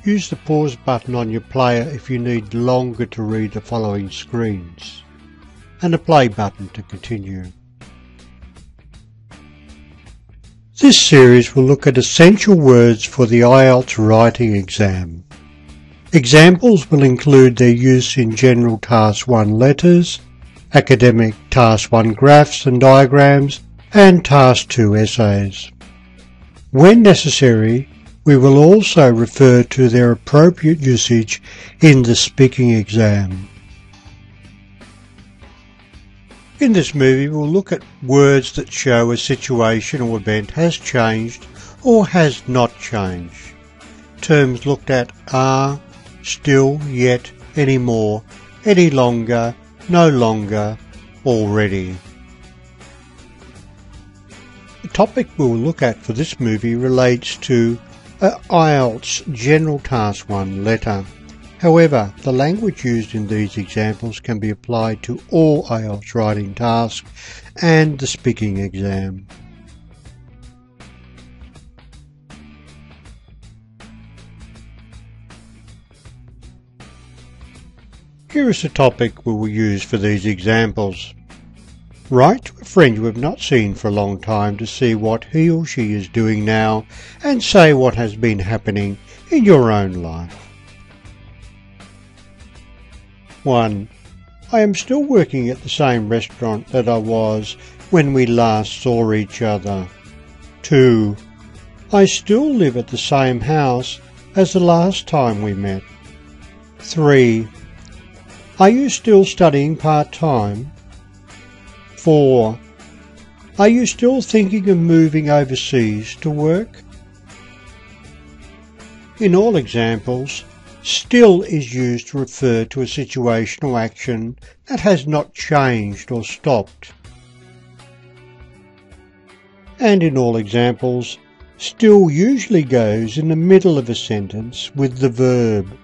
Use the pause button on your player if you need longer to read the following screens, and the play button to continue. This series will look at essential words for the IELTS writing exam. Examples will include their use in General Task 1 letters, Academic Task 1 graphs and diagrams, and Task 2 essays. When necessary, we will also refer to their appropriate usage in the speaking exam. In this movie, we'll look at words that show a situation or event has changed or has not changed. Terms looked at are still, yet, anymore, any longer, no longer, already. The topic we'll look at for this movie relates to an IELTS General Task 1 letter. However, the language used in these examples can be applied to all IELTS writing tasks and the speaking exam. Here is the topic we will use for these examples. Write to a friend you have not seen for a long time to see what he or she is doing now and say what has been happening in your own life. 1. I am still working at the same restaurant that I was when we last saw each other. 2. I still live at the same house as the last time we met. 3. Are you still studying part-time? 4. Are you still thinking of moving overseas to work? In all examples, still is used to refer to a situation or action that has not changed or stopped. And in all examples, still usually goes in the middle of a sentence with the verb.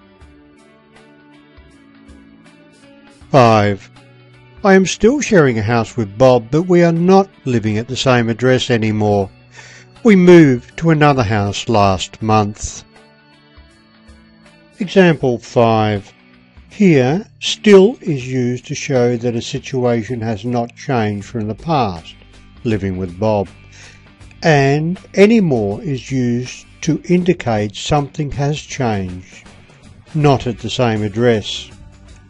5. I am still sharing a house with Bob, but we are not living at the same address anymore. We moved to another house last month. Example 5. Here, still is used to show that a situation has not changed from the past, living with Bob, and anymore is used to indicate something has changed, not at the same address.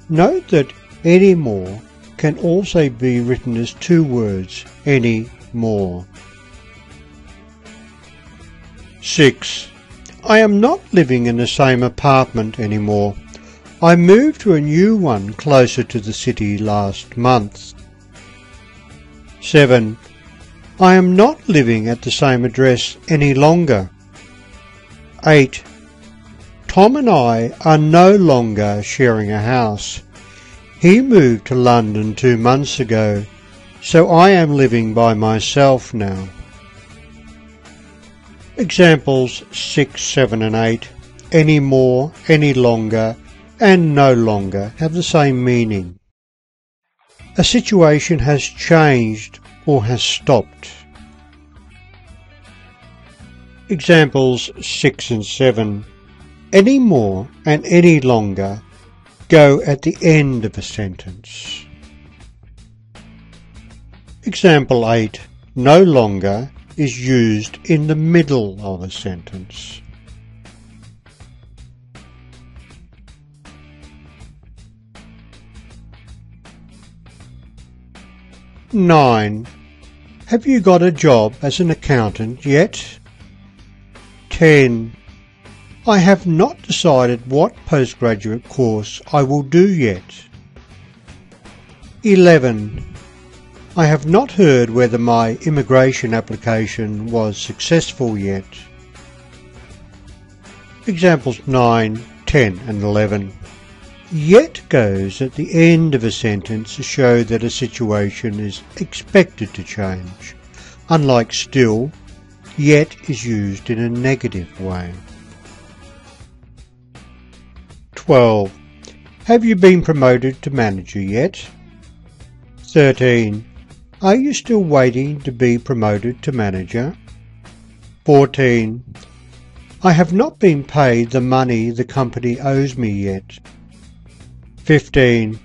Note that anymore can also be written as two words, any more. 6. I am not living in the same apartment anymore. I moved to a new one closer to the city last month. 7. I am not living at the same address any longer. 8. Tom and I are no longer sharing a house. He moved to London 2 months ago, so I am living by myself now. Examples 6, 7 and 8, any more, any longer, and no longer have the same meaning. A situation has changed or has stopped. Examples 6 and 7, any more and any longer go at the end of a sentence. Example 8, no longer is used in the middle of a sentence. Nine. Have you got a job as an accountant yet? 10. I have not decided what postgraduate course I will do yet. 11. I have not heard whether my immigration application was successful yet. Examples 9, 10 and 11. Yet goes at the end of a sentence to show that a situation is expected to change. Unlike still, yet is used in a negative way. 12. Have you been promoted to manager yet? 13. Are you still waiting to be promoted to manager? 14. I have not been paid the money the company owes me yet. 15.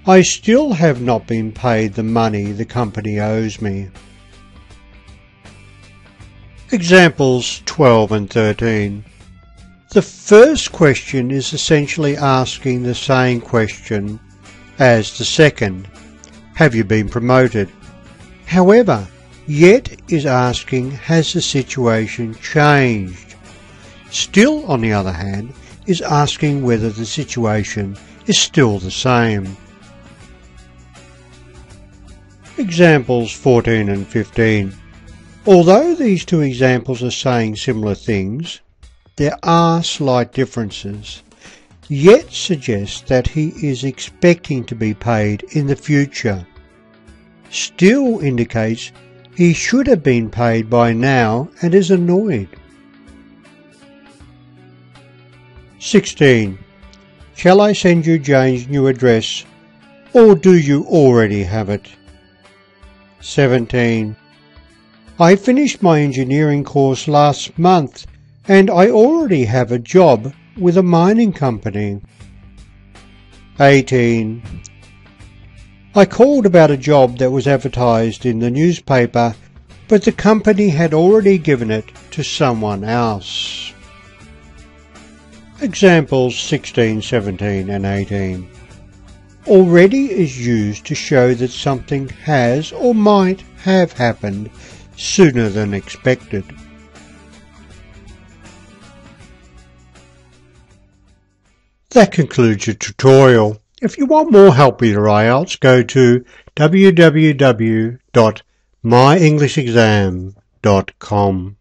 I still have not been paid the money the company owes me. Examples 12 and 13. The first question is essentially asking the same question as the second. Have you been promoted? However, yet is asking, has the situation changed? Still, on the other hand, is asking whether the situation is still the same. Examples 14 and 15. Although these two examples are saying similar things, there are slight differences. Yet suggests that he is expecting to be paid in the future. Still indicates he should have been paid by now and is annoyed. 16. Shall I send you Jane's new address, or do you already have it? 17. I finished my engineering course last month and I already have a job with a mining company. 18. I called about a job that was advertised in the newspaper, but the company had already given it to someone else. Examples 16, 17 and 18. Already is used to show that something has or might have happened sooner than expected. That concludes your tutorial. If you want more help with your IELTS, go to www.myenglishexam.com.